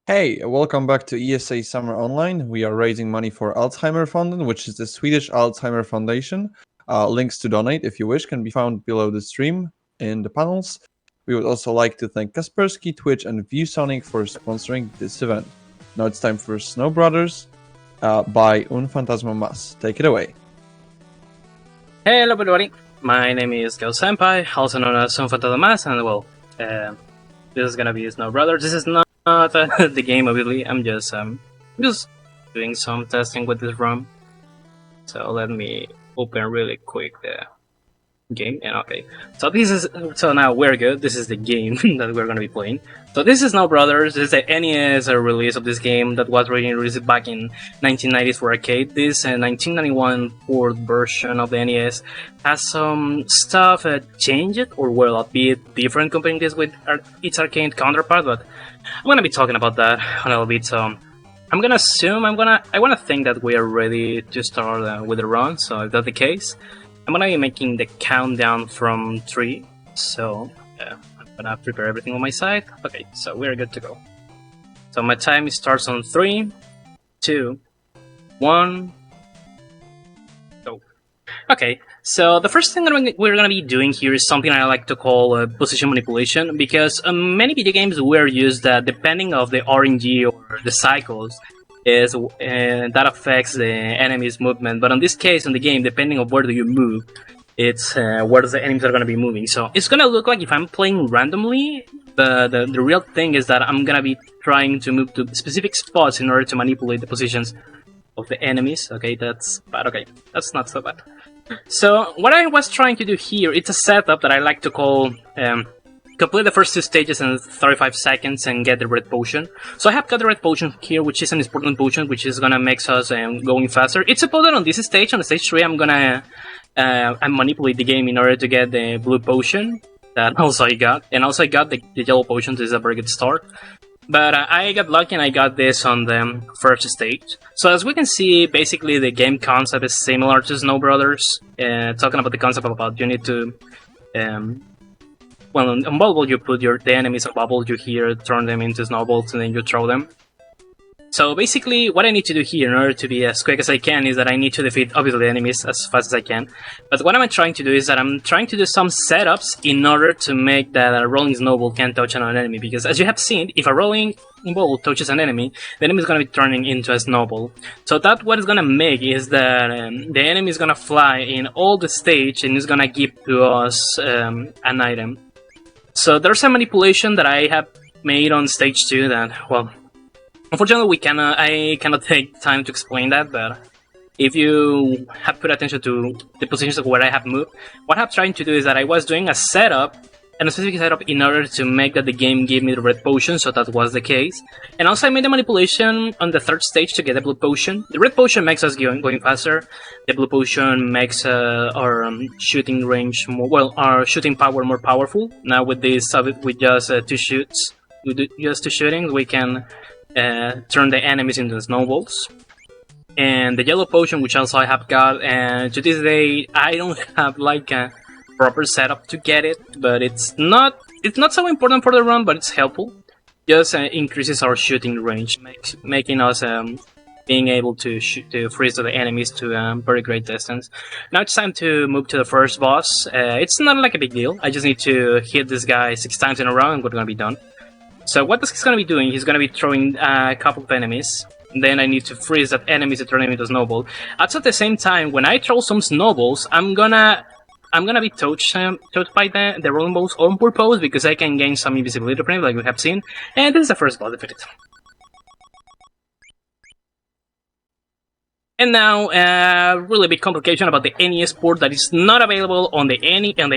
Hey, welcome back to ESA Summer Online. We are raising money for Alzheimer Fonden, which is the Swedish Alzheimer Foundation. Links to donate, if you wish, can be found below the stream in the panels. We would also like to thank Kaspersky, Twitch, and ViewSonic for sponsoring this event. Now it's time for Snow Brothers by UnFantasmaMas. Take it away. Hello everybody, my name is Go Senpai, also known as UnFantasmaMas, and well, this is gonna be Snow Brothers. This is not the game, obviously. I'm just doing some testing with this ROM. So let me open really quick the game, and okay. So now we're good. This is the game that we're gonna be playing. So this is Snow Brothers. This is the NES release of this game that was released back in 1990s for arcade. This 1991 port version of the NES has some stuff changed, or well, a bit different comparing this with its arcade counterpart. But I'm gonna be talking about that a little bit. So I'm gonna assume I wanna think that we are ready to start with the run. So if that's the case, I'm gonna be making the countdown from 3. So I'm gonna prepare everything on my side. Okay, so we're good to go. So my time starts on 3, 2, 1, go. Okay, so the first thing that we're gonna be doing here is something I like to call position manipulation, because many video games were used that depending of the RNG or the cycles is that affects the enemy's movement. But in this case, in the game, depending on where do you move, it's where the enemies are gonna be moving. So it's gonna look like if I'm playing randomly. The real thing is that I'm gonna be trying to move to specific spots in order to manipulate the positions of the enemies. Okay, that's bad. Okay, that's not so bad. So what I was trying to do here, it's a setup that I like to call complete the first 2 stages in 35 seconds and get the red potion. So I have got the red potion here, which is an important potion, which is gonna make us going faster. It's supposed that on this stage, on stage 3, I'm gonna manipulate the game in order to get the blue potion that also I got. And also I got the yellow potion. This is a very good start. But I got lucky and I got this on the first stage. So as we can see, basically the game concept is similar to Snow Brothers. Talking about the concept about you need to well, on bubble you put the enemies on bubble, you here turn them into snowballs and then you throw them. So basically what I need to do here in order to be as quick as I can is that I need to defeat obviously the enemies as fast as I can. But what I'm trying to do is that I'm trying to do some setups in order to make that a rolling snowball can't touch an enemy. Because as you have seen, if a rolling ball touches an enemy, the enemy is going to be turning into a snowball. So that what it's going to make is that the enemy is going to fly in all the stage and is going to give to us an item. So there's a manipulation that I have made on stage 2 that, well, unfortunately I cannot take time to explain that, but if you have put attention to the positions of where I have moved, what I'm trying to do is that I was doing a setup, and a specific setup in order to make that the game give me the red potion, so that was the case. And also I made a manipulation on the 3rd stage to get the blue potion. The red potion makes us going faster. The blue potion makes our shooting range more, well, our shooting power more powerful. Now with this, with just 2 shoots, just 2 shootings, we can turn the enemies into snowballs. And the yellow potion, which also I have got, and to this day I don't have like a proper setup to get it, but it's not so important for the run, but it's helpful. Just increases our shooting range, making us being able to freeze the enemies to a very great distance. Now it's time to move to the first boss. It's not like a big deal. I just need to hit this guy 6 times in a row and we're gonna be done. So what he's gonna be doing, he's gonna be throwing a couple of enemies. Then I need to freeze that enemies to turn them into snowball. At the same time, when I throw some snowballs, I'm gonna be touched by the rolling balls on purpose, because I can gain some invisibility from it, like we have seen. And this is the first boss defeated. And now, really big complication about the NES port that is not available on the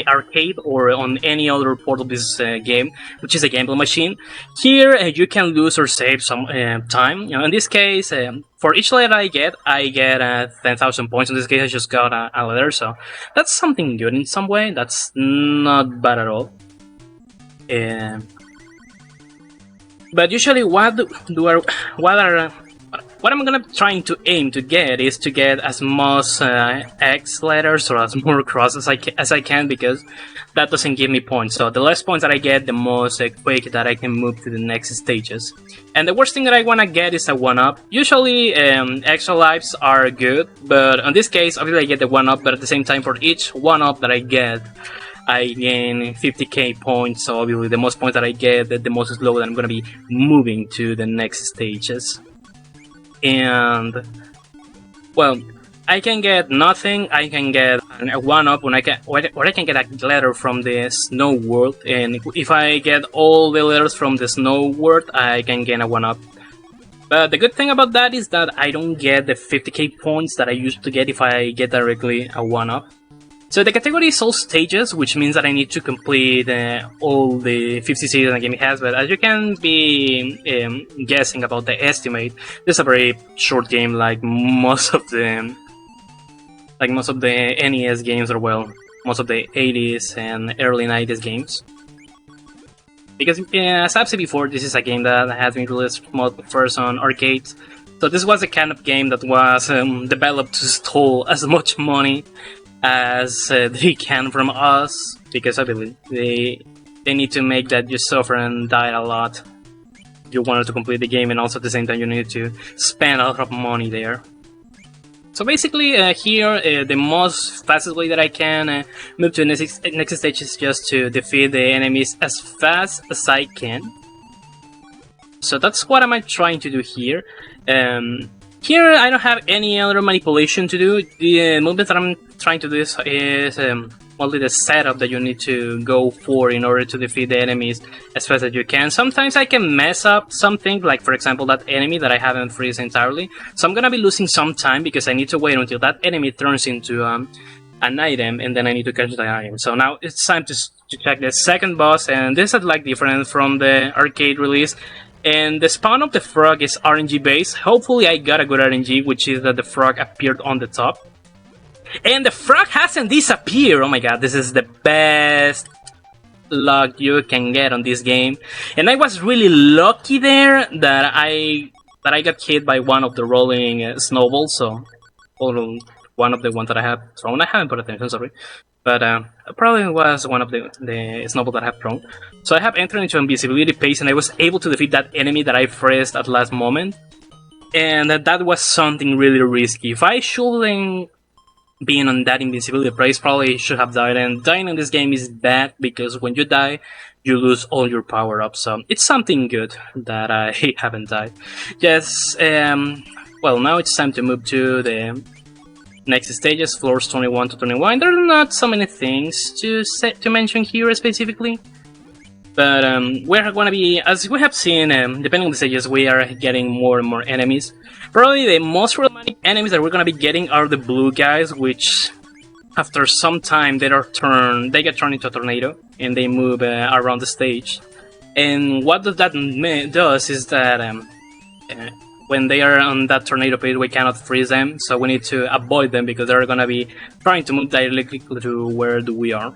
arcade or on any other port of this game, which is a Game Boy machine. Here, you can lose or save some time. You know, in this case, for each letter I get 10,000 points. In this case, I just got a letter, so that's something good in some way. That's not bad at all. But usually, what what I'm gonna trying to aim to get is to get as much X letters or as more crosses as I can, because that doesn't give me points. So the less points that I get, the most quick that I can move to the next stages. And the worst thing that I wanna get is a 1-up. Usually extra lives are good, but in this case obviously I get the 1-up, but at the same time for each 1-up that I get, I gain 50k points. So obviously the most points that I get, the most slow that I'm gonna be moving to the next stages. And well, I can get nothing. I can get a 1-up when I can, or I can get a letter from the snow world, and if I get all the letters from the snow world, I can gain a 1-up. But the good thing about that is that I don't get the 50k points that I used to get if I get directly a 1-up. So the category is all stages, which means that I need to complete all the 50 stages the game has, but as you can be guessing about the estimate, this is a very short game, like most of the NES games, or well, most of the 80s and early 90s games. Because as I've said before, this is a game that has been released first on arcades, so this was a kind of game that was developed to steal as much money as they can from us, because I believe they need to make that you suffer and die a lot. You wanted to complete the game, and also at the same time you need to spend a lot of money there. So basically here the most fastest way that I can move to the next stage is just to defeat the enemies as fast as I can. So that's what I'm trying to do here. Here I don't have any other manipulation to do. The movement that I'm trying to do is only the setup that you need to go for in order to defeat the enemies as fast as you can. Sometimes I can mess up something, like for example that enemy that I haven't freeze entirely. So I'm gonna be losing some time because I need to wait until that enemy turns into an item, and then I need to catch the item. So now it's time to check the second boss, and this is like different from the arcade release. And the spawn of the frog is RNG based. Hopefully I got a good RNG, which is that the frog appeared on the top. And the frog hasn't disappeared! Oh my god, this is the best luck you can get on this game. And I was really lucky there that I got hit by one of the rolling snowballs, so one of the ones that I have thrown. I haven't put attention, sorry. But probably was one of the snowballs that I have thrown. So I have entered into invisibility phase, and I was able to defeat that enemy that I freezed at last moment. And that was something really risky. If I shouldn't been on that invincibility phase, probably should have died. And dying in this game is bad, because when you die, you lose all your power-ups. So it's something good that I haven't died. Yes, well, now it's time to move to the next stages, floors 21 to 21. There are not so many things to mention here specifically, but we're gonna be, as we have seen, depending on the stages, we are getting more and more enemies. Probably the most problematic enemies that we're gonna be getting are the blue guys, which after some time they get turned into a tornado and they move around the stage. And what that does is that when they are on that tornado pit, we cannot freeze them, so we need to avoid them because they're gonna be trying to move directly to where we are.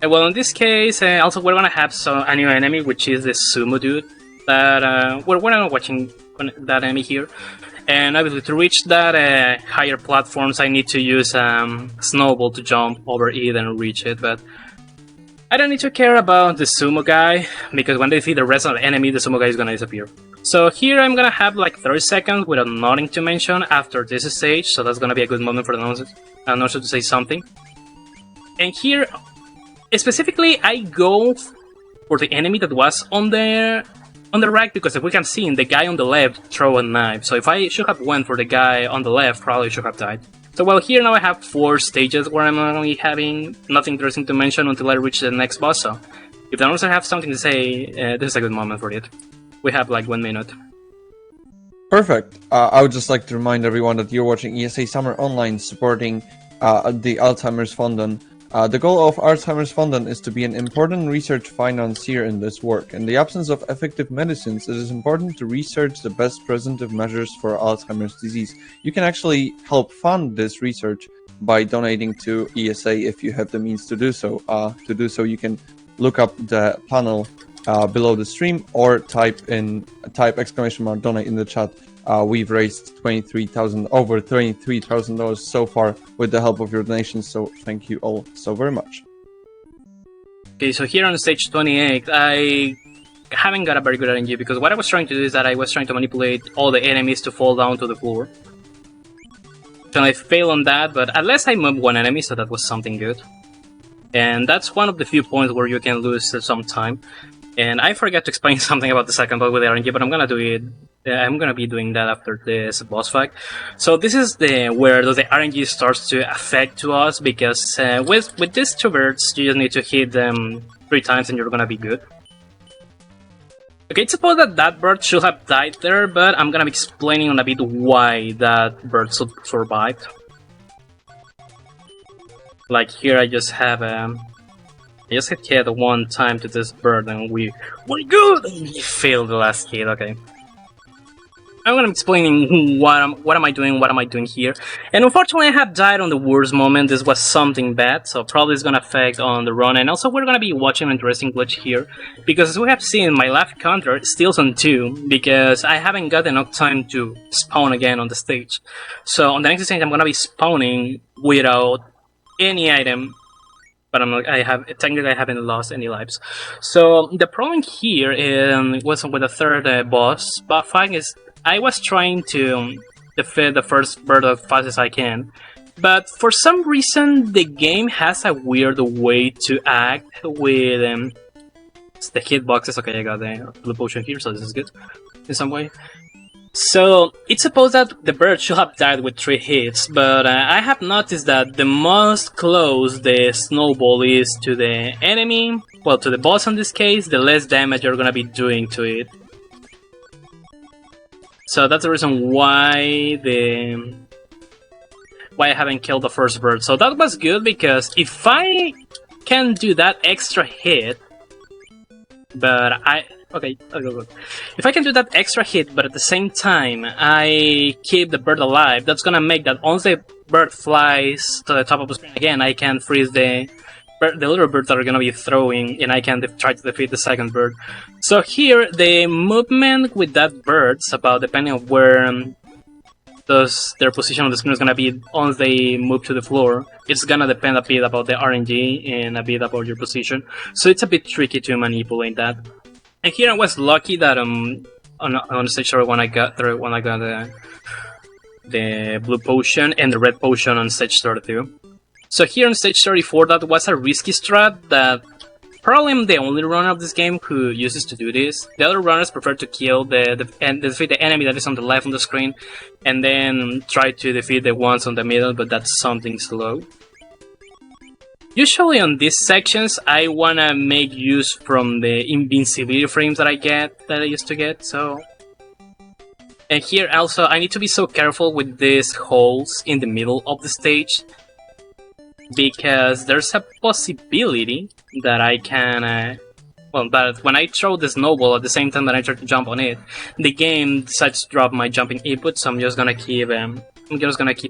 Well, in this case, also we're gonna have a new enemy, which is the sumo dude. That we're not watching that enemy here, and obviously to reach that higher platforms, I need to use snowball to jump over it and reach it. But I don't need to care about the sumo guy, because when they defeat the rest of the enemy, the sumo guy is gonna disappear. So here I'm gonna have like 30 seconds without nothing to mention after this stage, so that's gonna be a good moment for the announcer to say something. And here, specifically, I go for the enemy that was on the right, because if we can see, the guy on the left throw a knife. So if I should have went for the guy on the left, probably should have died. So well, here now I have 4 stages where I'm only having nothing interesting to mention until I reach the next boss. So if the announcer have something to say, this is a good moment for it. We have like 1 minute. Perfect. I would just like to remind everyone that you're watching ESA Summer Online, supporting the Alzheimer's Fonden. The goal of Alzheimer's Fonden is to be an important research financier in this work. In the absence of effective medicines, it is important to research the best preventive measures for Alzheimer's disease. You can actually help fund this research by donating to ESA if you have the means to do so. You can look up the panel below the stream, or type !donate in the chat. We've raised over $23,000 so far with the help of your donations, so thank you all so very much. Okay, so here on stage 28, I haven't got a very good RNG, because what I was trying to do is that I was trying to manipulate all the enemies to fall down to the floor. And I failed on that, but at least I moved one enemy, so that was something good. And that's one of the few points where you can lose some time. And I forgot to explain something about the second bug with the RNG, but I'm gonna do it. I'm gonna be doing that after this boss fight. So this is where the RNG starts to affect to us, because with these two birds, you just need to hit them 3 times and you're gonna be good. Okay, it's supposed that bird should have died there, but I'm gonna be explaining on a bit why that bird survived. Like here, I just have I just hit one time to this bird and we're good! And he failed the last hit, okay. I'm gonna be explaining what am I doing here. And unfortunately I have died on the worst moment. This was something bad, so probably it's gonna affect on the run. And also we're gonna be watching an interesting glitch here, because as we have seen, my left counter steals on 2, because I haven't got enough time to spawn again on the stage. So on the next stage I'm gonna be spawning without any item, but technically I haven't lost any lives. So the problem here was with the third boss fight is I was trying to defeat the first bird as fast as I can, but for some reason the game has a weird way to act with the hitboxes. Okay, I got the blue potion here, so this is good in some way. So it's supposed that the bird should have died with 3 hits, but I have noticed that the most close the snowball is to the enemy, well, to the boss in this case, the less damage you're gonna be doing to it. So that's the reason why I haven't killed the first bird. So that was good, because if I can do that extra hit, but okay, if I can do that extra hit, but at the same time I keep the bird alive, that's gonna make that once the bird flies to the top of the screen again, I can freeze the little birds that are gonna be throwing, and I can try to defeat the second bird. So here, the movement with that bird's about depending on where their position on the screen is gonna be once they move to the floor. It's gonna depend a bit about the RNG and a bit about your position. So it's a bit tricky to manipulate that. And here I was lucky that on stage 3 when I got the blue potion and the red potion on stage 32. So here on stage 34, that was a risky strat that probably I'm the only runner of this game who uses to do this. The other runners prefer to kill and defeat the enemy that is on the left on the screen, and then try to defeat the ones on the middle, but that's something slow. Usually on these sections, I wanna make use from the invincibility frames that I used to get, so... And here also, I need to be so careful with these holes in the middle of the stage, because there's a possibility that I can, that when I throw the snowball at the same time that I try to jump on it, the game decides to drop my jumping input, so I'm just gonna keep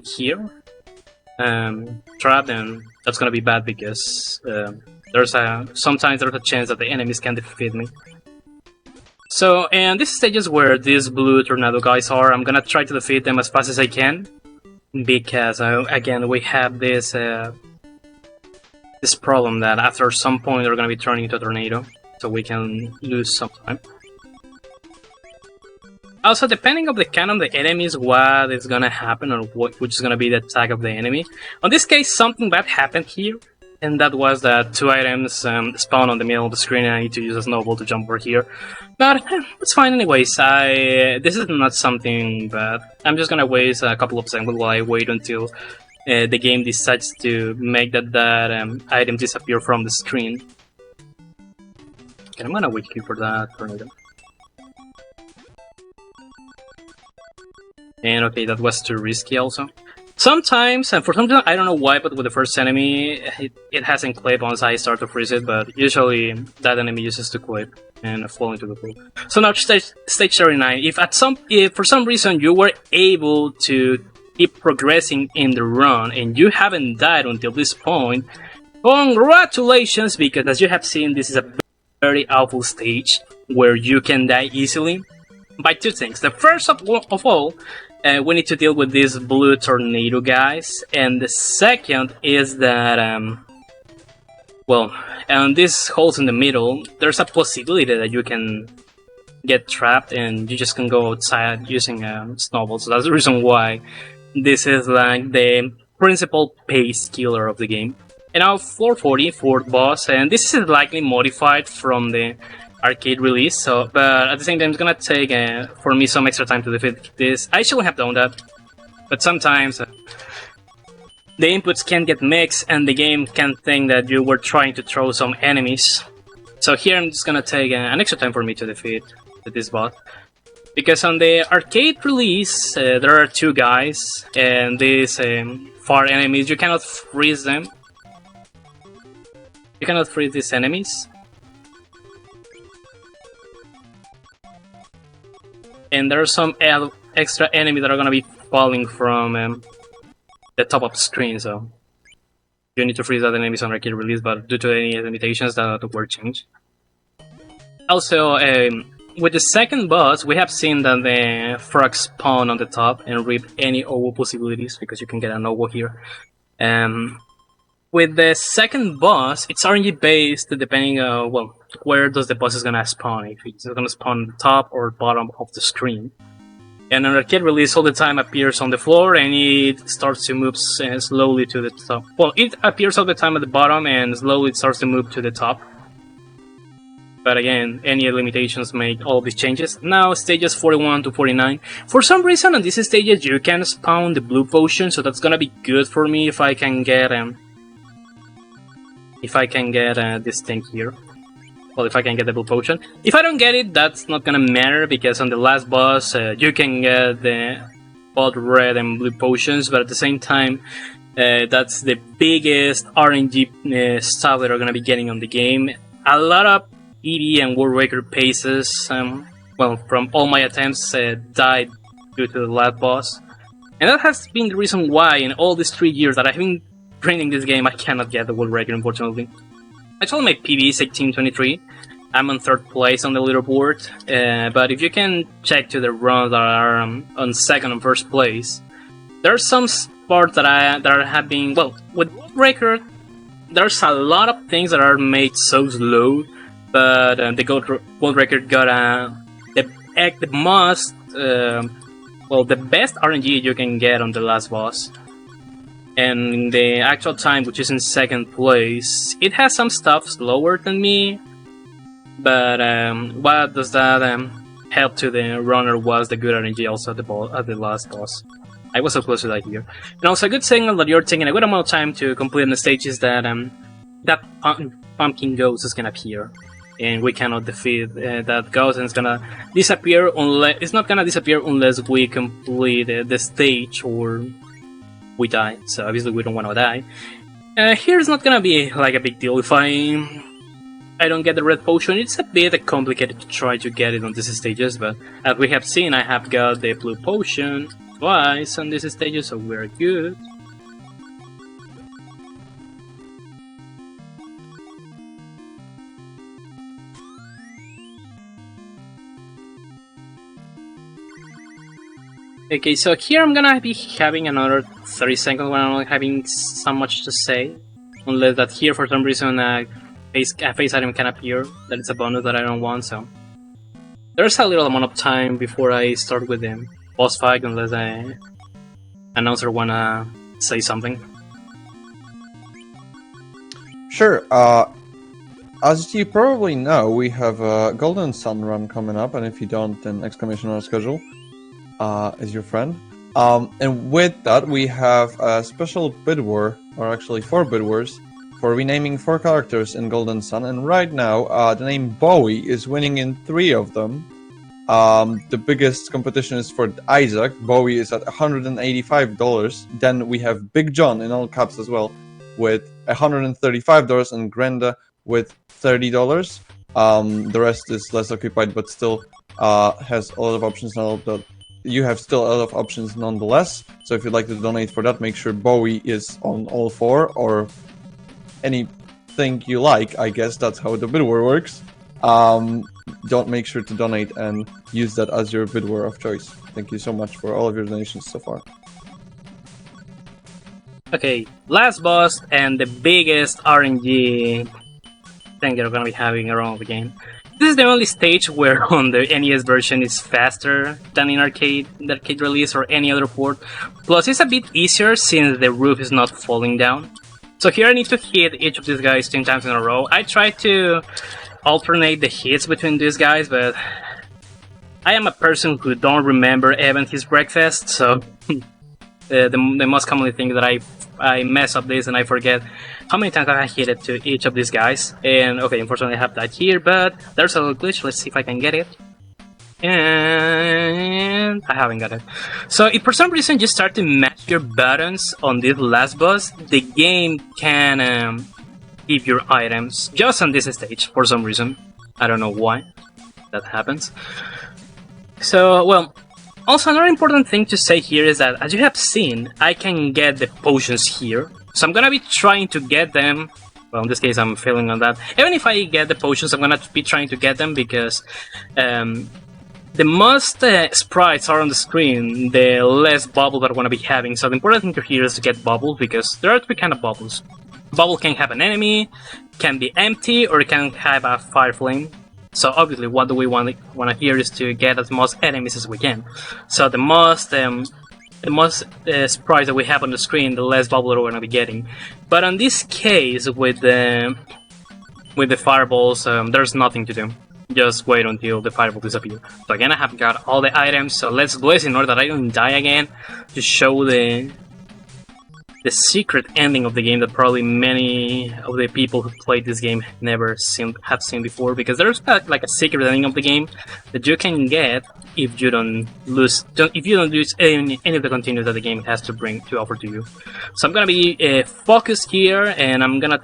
here, trapped, and that's gonna be bad because sometimes there's a chance that the enemies can defeat me. So, and this stages where these blue tornado guys are, I'm gonna try to defeat them as fast as I can, because again we have this problem that after some point they're gonna be turning into a tornado, so we can lose some time. Also, depending on the kind of the enemies, what is gonna happen, or which is gonna be the attack of the enemy. On this case, something bad happened here, and that was that 2 items spawn on the middle of the screen, and I need to use a snowball to jump over here. But it's fine anyways. This is not something bad. I'm just gonna waste a couple of seconds while I wait until the game decides to make that item disappear from the screen. Okay, I'm gonna wait here for that tornado. And okay, that was too risky also. Sometimes, and for some reason, I don't know why, but with the first enemy, it has enclave once I start to freeze it, but usually that enemy uses to clip and fall into the pool. So now stage 39. If for some reason you were able to keep progressing in the run and you haven't died until this point, congratulations, because as you have seen, this is a very awful stage where you can die easily by two things. The first of all, we need to deal with these blue tornado guys, and the second is that and these holes in the middle, there's a possibility that you can get trapped and you just can go outside using snowballs. So that's the reason why this is like the principal pace killer of the game. And now floor 40, fourth boss, and this is likely modified from the arcade release, so but at the same time it's gonna take for me some extra time to defeat this. I should have done that, but sometimes the inputs can get mixed and the game can think that you were trying to throw some enemies. So here I'm just gonna take an extra time for me to defeat this boss. Because on the arcade release, there are two guys, and these far enemies, you cannot freeze them. You cannot freeze these enemies. And there are some extra enemies that are gonna be falling from the top of the screen, so you need to freeze that enemies on arcade release, but due to any limitations that were changed. Also, with the second boss, we have seen that the frogs spawn on the top and rip any OWO possibilities, because you can get an OWO here. With the second boss, it's RNG based depending on, where does the boss is gonna spawn. If it's gonna spawn on the top or bottom of the screen. And an arcade release all the time appears on the floor and it starts to move slowly to the top. Well, it appears all the time at the bottom and slowly it starts to move to the top. But again, any limitations make all these changes. Now, stages 41 to 49. For some reason on these stages you can spawn the blue potion, so that's gonna be good for me if I can get this thing here. Well, if I can get the blue potion. If I don't get it, that's not gonna matter, because on the last boss you can get both red and blue potions, but at the same time that's the biggest RNG stuff that are gonna be getting on the game. A lot of ED and world record paces, from all my attempts died due to the last boss. And that has been the reason why in all these 3 years that I've been training this game, I cannot get the world record, unfortunately. Actually, my PB is 1823. I'm on 3rd place on the leaderboard, but if you can check to the runs that are on 2nd and 1st place, there are some parts that have been, with world record, there's a lot of things that are made so slow, but the world record got the best RNG you can get on the last boss. And the actual time, which is in 2nd place, it has some stuff slower than me, but what does that help to the runner was the good RNG also at the last boss. I was so close to that here. And also a good signal that you're taking a good amount of time to complete the stage is that that pumpkin ghost is gonna appear, and we cannot defeat that ghost, and it's gonna disappear unless it's not gonna disappear unless we complete the stage or we die. So obviously we don't want to die. Here's not gonna be like a big deal if I don't get the red potion. It's a bit complicated to try to get it on these stages, but as we have seen, I have got the blue potion twice on these stages, so we're good. Okay, so here I'm gonna be having another 30 seconds when I'm not having so much to say. Unless that here for some reason a face item can appear, that it's a bonus that I don't want, so... There's a little amount of time before I start with the boss fight, unless the announcer wanna say something. Sure, as you probably know, we have a Golden Sun run coming up, and if you don't, then exclamation on our schedule. Is your friend. And with that, we have a special bid war, or actually 4 bid wars, for renaming 4 characters in Golden Sun. And right now, the name Bowie is winning in 3 of them. The biggest competition is for Isaac. Bowie is at $185. Then we have Big John in all caps as well, with $135, and Grenda with $30. The rest is less occupied, but still has a lot of options now. You have still a lot of options nonetheless, so if you'd like to donate for that, make sure Bowie is on all 4, or anything you like. I guess that's how the bid war works. don't make sure to donate and use that as your bidware of choice. Thank you so much for all of your donations so far. Okay, last boss and the biggest RNG thing you're gonna be having around the game. This is the only stage where on the NES version is faster than in the arcade release or any other port. Plus, it's a bit easier since the roof is not falling down. So here I need to hit each of these guys 10 times in a row. I try to alternate the hits between these guys, but I am a person who don't remember even his breakfast, so the most commonly thing that I mess up this and I forget how many times I hit it to each of these guys. And okay, unfortunately I have that here, but there's a little glitch. Let's see if I can get it. And I haven't got it. So if for some reason you start to match your buttons on this last boss, the game can give your items just on this stage for some reason. I don't know why that happens. So, well, also another important thing to say here is that, as you have seen, I can get the potions here. So I'm gonna be trying to get them. Well, in this case I'm failing on that. Even if I get the potions, I'm gonna be trying to get them because the most sprites are on the screen, the less bubble that I'm gonna be having. So the important thing here is to get bubbles, because there are three kind of bubbles. Bubble can have an enemy, can be empty, or it can have a fire flame. So obviously what do we want here is to get as most enemies as we can. So the most sprites that we have on the screen, the less bubble we're gonna be getting. But on this case, with the fireballs, there's nothing to do. Just wait until the fireball disappears. So again, I have got all the items, so let's do this in order that I don't die again, to show the secret ending of the game that probably many of the people who played this game have seen before, because there's like a secret ending of the game that you can get if you don't lose any of the continues that the game has to offer to you. So I'm gonna be focused here, and I'm gonna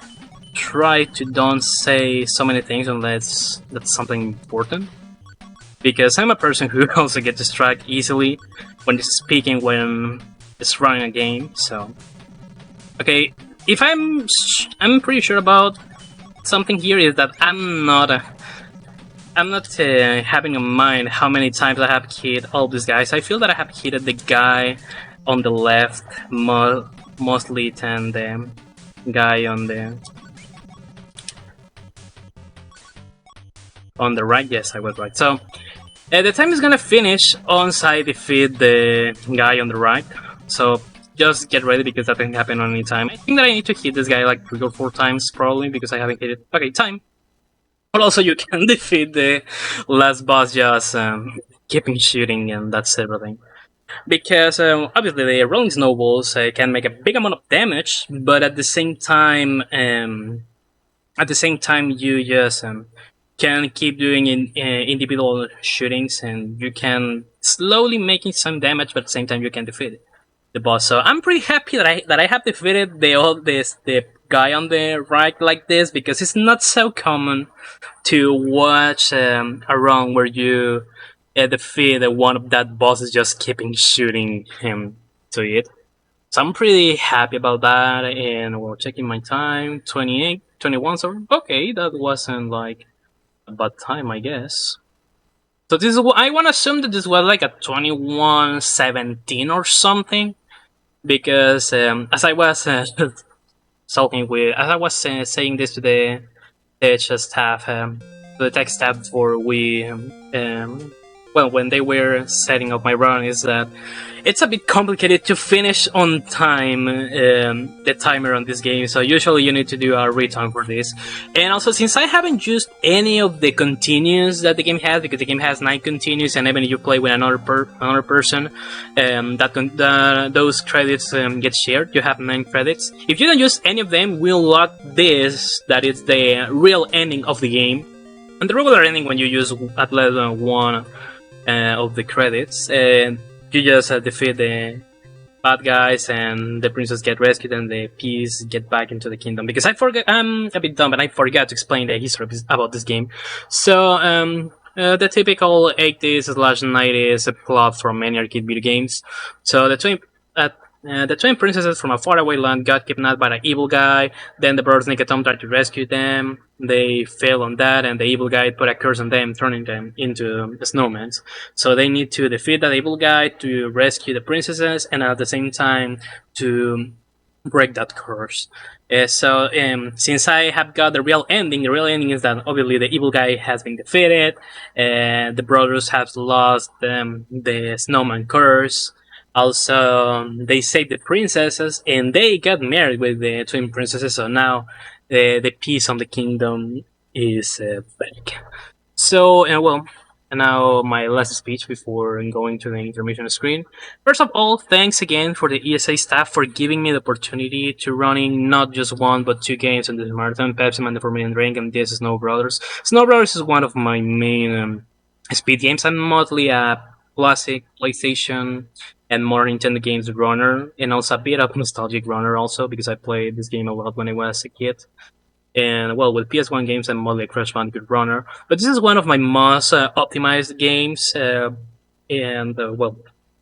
try to don't say so many things unless that's something important, because I'm a person who also gets distracted easily when speaking when it's running a game. So okay, if I'm pretty sure about something here is that I'm not having in mind how many times I have hit all these guys. I feel that I have hit the guy on the left mostly than the guy on the right. Yes, I was right. So the time is gonna finish once I defeat the guy on the right. So just get ready, because that can happen on any time. I think that I need to hit this guy like 3 or 4 times probably, because I haven't hit it. Okay, time. But also you can defeat the last boss just keeping shooting, and that's everything. Because obviously the rolling snowballs can make a big amount of damage, but at the same time you just can keep doing individual shootings, and you can slowly making some damage, but at the same time you can defeat the boss. So I'm pretty happy that I have defeated the guy on the right like this, because it's not so common to watch a run where you defeat one of that bosses just keeping shooting him to it. So I'm pretty happy about that, and we're checking my time, 28, 21, so okay, that wasn't like a bad time, I guess. So this is, I want to assume that this was like a 21:17 or something, because as I was saying this to the tech staff, before when they were setting up my run, is that it's a bit complicated to finish on time the timer on this game, so usually you need to do a return for this. And also, since I haven't used any of the continues that the game has, because the game has 9 continues, and even if you play with another person, those credits get shared. You have 9 credits. If you don't use any of them, we'll lock this, that is the real ending of the game. And the regular ending, when you use at least one of the credits, and you just defeat the bad guys, and the princess get rescued, and the peace get back into the kingdom. Because I'm a bit dumb, but I forgot to explain the history about this game. So the typical 80s/90s plot from many arcade video games. So The twin princesses from a faraway land got kidnapped by the evil guy. Then the brothers Nikatom tried to rescue them. They failed on that, and the evil guy put a curse on them, turning them into snowmen. So they need to defeat that evil guy to rescue the princesses, and at the same time to break that curse. Since I have got the real ending is that obviously the evil guy has been defeated, and the brothers have lost the snowman curse. Also, they saved the princesses, and they got married with the twin princesses. So now the peace on the kingdom is back. So, and now my last speech before going to the intermission screen. First of all, thanks again for the ESA staff for giving me the opportunity to running not just one but two games in this marathon, Pepsi Man, the Forbidden Drink, and this Snow Brothers. Snow Brothers is one of my main speed games. I'm mostly a classic PlayStation and more Nintendo games runner, and also a bit of nostalgic runner also, because I played this game a lot when I was a kid. And well, with PS1 games, I'm mostly a Crash Bandicoot runner. But this is one of my most optimized games. Well,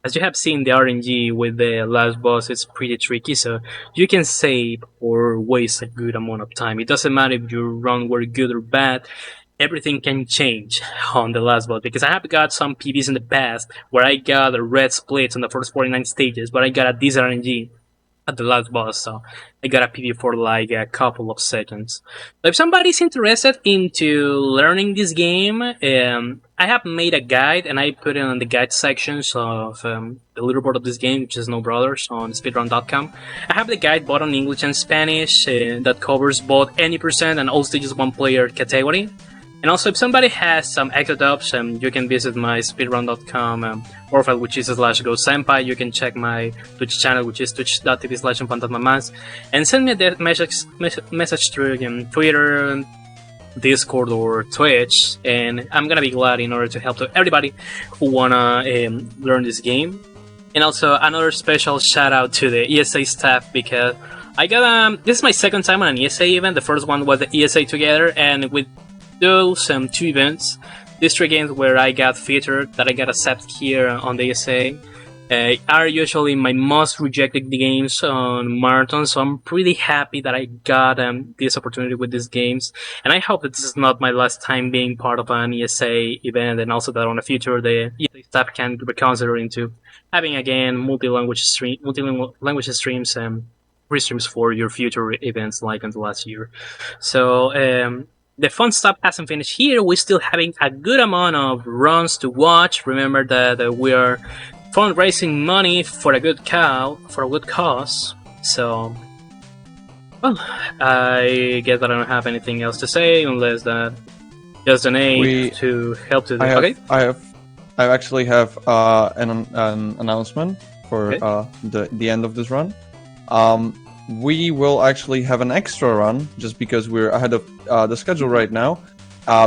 as you have seen, the RNG with the last boss is pretty tricky. So you can save or waste a good amount of time. It doesn't matter if your run were good or bad. Everything can change on the last boss, because I have got some PBs in the past where I got a red splits on the first 49 stages, but I got a decent RNG at the last boss, so I got a PB for like a couple of seconds. So if somebody's interested into learning this game, I have made a guide and I put it on the guide sections of the leaderboard of this game, which is No Brothers on speedrun.com. I have the guide both on English and Spanish that covers both any percent and all stages one player category. And also, if somebody has some extra dubs, you can visit my speedrun.com profile, which is /GoSenpai. You can check my Twitch channel, which is twitch.tv/UnFantasmaMas, and send me a message through Twitter, Discord, or Twitch, and I'm gonna be glad in order to help to everybody who wanna learn this game. And also, another special shout out to the ESA staff, because I got this is my second time on an ESA event. The first one was the ESA Together, and with those two events, these three games where I got featured, that I got accepted here on the ESA, are usually my most rejected games on Marathon, so I'm pretty happy that I got this opportunity with these games, and I hope that this is not my last time being part of an ESA event, and also that on the future the ESA staff can reconsider into having again multi-language streams and free streams for your future events like in the last year. So the fun stuff hasn't finished here. We're still having a good amount of runs to watch. Remember that we are fundraising money for a good cause. So, well, I guess that I don't have anything else to say unless that just donate to help to the. I actually have an announcement for the end of this run. We will actually have an extra run, just because we're ahead of the schedule right now,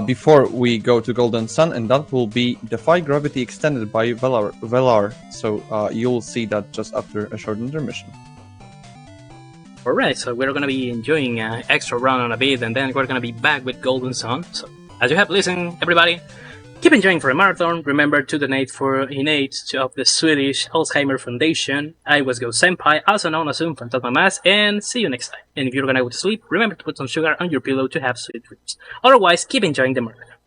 before we go to Golden Sun, and that will be Defy Gravity Extended by Velar. So you'll see that just after a short intermission. Alright, so we're gonna be enjoying an extra run on a bit, and then we're gonna be back with Golden Sun. So, as you have listened, everybody, keep enjoying for a marathon. Remember to donate for innate of the Swedish Alzheimer Foundation. I was GoSenpai, also known as UnFantasmaMas, and see you next time. And if you're gonna go to sleep, remember to put some sugar on your pillow to have sweet dreams. Otherwise, keep enjoying the marathon.